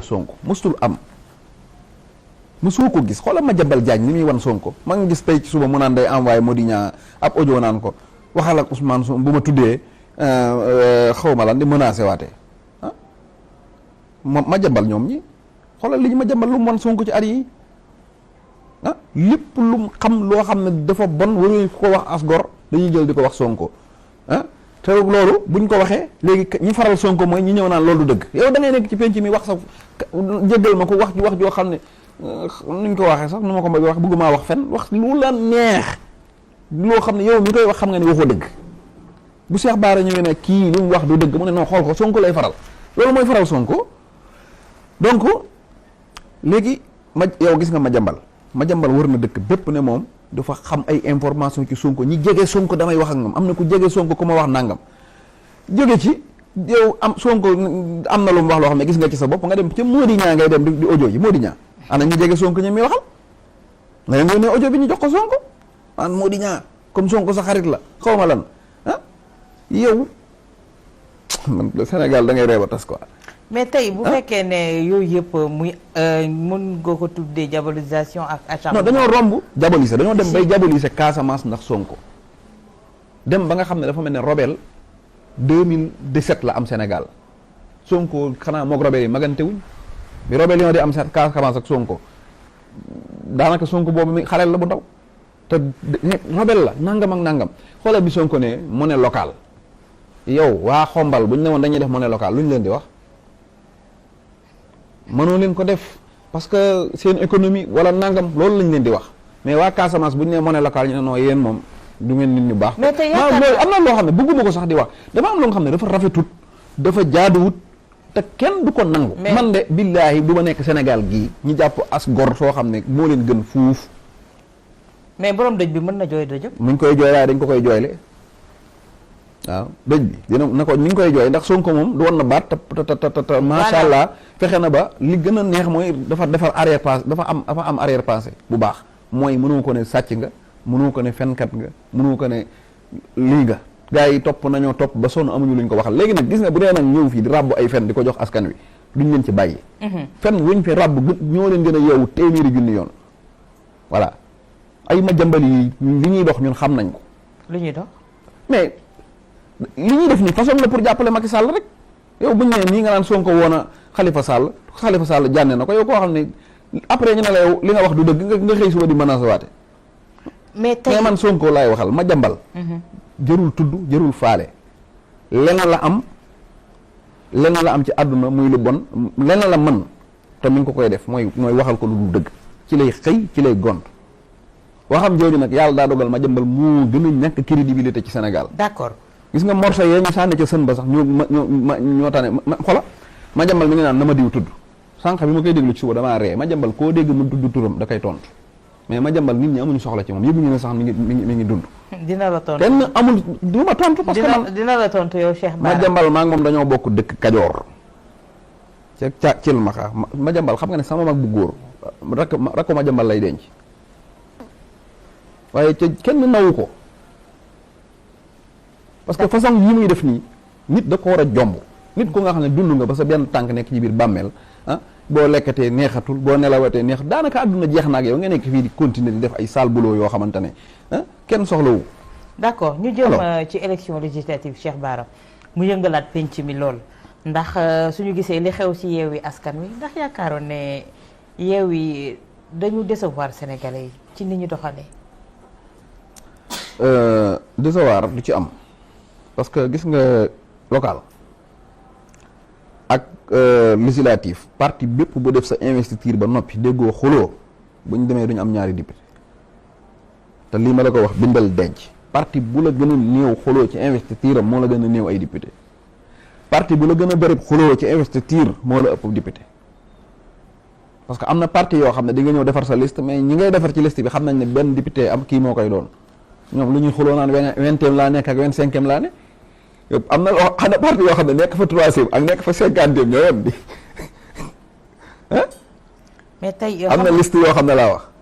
Sonko musul am musoo ko gis xoolal Madiambal Diagne ni muy wan Sonko ma ngi gis tey ci suba mu naan day envoyé Modiña ab audio naan ko waxal ak Ousmane Sonko bu ma tuddee xaw ma lan di menacé waatee ah Madiambal ñoom ñi xoolal li ñu Madiambal lu mu wan Sonko ci at yi ah lépp lu mu xam loo xam ne dafa bon waruñu ko wax as gor dañuy jël di ko wax Sonko ah te loolu buñ ko waxee léegi ñi faral Sonko mooy ñi ñëw naan loolu du dëgg yow da ngay nekk ci penc mi wax sa jéggal ma ko wax joo xam ne nuñ ko waxee sax nu ma ko bëgg wax bëgguma wax fen wax lu la neex loo xam ne yow mi koy wax xam nga ne waxoo dëgg bu Cheikh Bara ñëwee ne kii li mu wax du dëgg mu ne non xool ko Sonko lay faral loolu mooy faral Sonko donc léegi yow gis nga Madiambal wër na dëkk bépp ne moom dafa xam ay information ci Sonko ñi jege Sonko damay wax ak ñoom am na ku jege Sonko ku ma wax nangam jóge ci yow am Sonko am na lu mu wax loo xam ne gis nga ci sa bopp nga dem ca Modiña ngay dem di audio yi Modiña ana ñu jege Sonko ñi muy waxal nga leen yónnee audio bi ñu jox ko Sonko an Modiña comme Sonko sa xarit la xaw ma lan ah yow man Sénégal da ngay reeba tas quoi. mais tey bu fekkee ne yooyu yëpp muy mën nga ko tuddee diabolisation ak acharnement. non dañoo romb diaboliser dañoo dem bay diaboliser Casamance ndax Sonko dem ba nga xam ne dafa mel ne Robel 2017 la am Sénégal Sonko xanaa moog Robel yi magante wuñ bi Robel yi di am Casamance ak Sonko daanaka Sonko boobu mi xaleel la bu ndaw te Robel la nangam ak nangam xoolal bi Sonko ne monnaie locale yow waa xombal bu ñu ne woon dañuy def monnaie locale lu ñu leen di wax. mënoo leen ko def parce que seen économie wala nangam loolu lañ leen di wax mais waa Casamance bu ñu nee monnaie locale ñu ne non yéen moom du ngeen nit ñu baax. mais tey am na loo xam ne bëgguma ko sax di wax dama am loo xam ne dafa rafetut dafa jaaduwut te kenn du ko nangu. man de billaahi du ma nekk Sénégal gii ñu jàpp as gor soo xam ne moo leen gën fuuf. mais borom dëj bi mën na jooy dëjëm. mu ngi koy jooy waaye dañ ko koy jooyle waaw dëj bi dina na ko ñu ngi koy jooy ndax Sonko moom du woon na baat te macha allah fexe na ba li gën a neex mooy dafa defar arrière pensée dafa am arrière pensée bu baax mooy mënoo ko ne sàcc nga mënoo ko ne fenkat nga mënoo ko ne lii nga gars yi topp nañoo topp ba sonn amuñu luñ ko waxal léegi nag gis nga bu dee nag ñëw fii di ràbb ay fen di ko jox askan wi duñ leen ci bàyyi fen wuñ fi ràbb ñoo leen gën a yeewu téeméeri junni yoon voilà ay Madiambal yi li ñuy dox ñun xam nañ ko lu ñuy dox mais li ñuy def nii façon la pour jàppale Macky Sall rek yow buñu nee nii nga naan Sonko woon a Khalifa Sall jànne na ko yow koo xam ne après ñu ne la yow li nga wax du dëgg nga xëy suba di menacer waate mais tey man Sonko laay waxal Madiambal jërul tudd jërul faale leneen la am ci àdduna muy lu bon leneen la mën te mi ngi ko koy def mooy waxal ko lu dul dëgg ci lay xëy ci lay gont waxam jooju nag yàlla daa dogal Madiambal moo gën a ñàkk crédibilité ci Sénégal. d'accord gis nga morso yee ñu sànni ca sën ba sax ñoo tane xola Madiambal mi ngi naan na ma diw tudd sànq bi ma koy déglu ci suba damaa ree Madiambal koo dégg mu tudd turam da koy tontu mais Madiambal nit ñi amuñu soxla ci moom yëpp ñu ne sax mi ngi dund. dina la tontu kenn amul du ma tontu. parce que man dina la tontu yow Cheikh Bara. Madiambal maa ngi moom dañoo bokk dëkk Kajoor ca Cilmaxa Madiambal xam nga ne sama mag bu góor rakk Madiambal lay denc waaye ca kenn nawu ko. parce que façon yi muy def nii nit da ko war a jomb nit ko nga xam ne dund nga ba sa benn tànk nekk ci biir bàmmeel ah boo lekkatee neexatul boo nelawatee neex daanaka àdduna jeex na ak yow nga nekk fii di continuer di def ay sale boulot yoo xamante ne ah kenn soxlawu. d'accord ñu jëm ci élection législative Cheikh Bara mu yëngalaat penc mi lool ndax suñu gisee li xew ci Yewwi Askan Wi ndax yaakaaroon ne Yewwi dañu décevoir Sénégalais yi ci ni ñu doxalee. décevoir du ci am. parce que gis nga local ak législatif parti bépp bu def sa investiture ba noppi déggoo xuloo bu ñu demee duñu am ñaari député te lii ma la ko wax bindal denc parti bu la gën a néew xuloo ci investiture am moo la gën a néew ay député parti bu la gën a bëri xuloo ci investiture moo la ëpp député parce que am na parti yoo xam ne di nga ñëw defar sa liste mais ñi ngay defar ci liste bi xam nañ ne benn député am kii moo koy doon ñoom lu ñuy xuloo naan vingtième laa nekk ak 25e laa ne yow am na loo xam ne parti yoo xam ne nekk fa 3e ak nekk fa 50e ñoo yem di mais tey am na liste yoo xam ne laa wax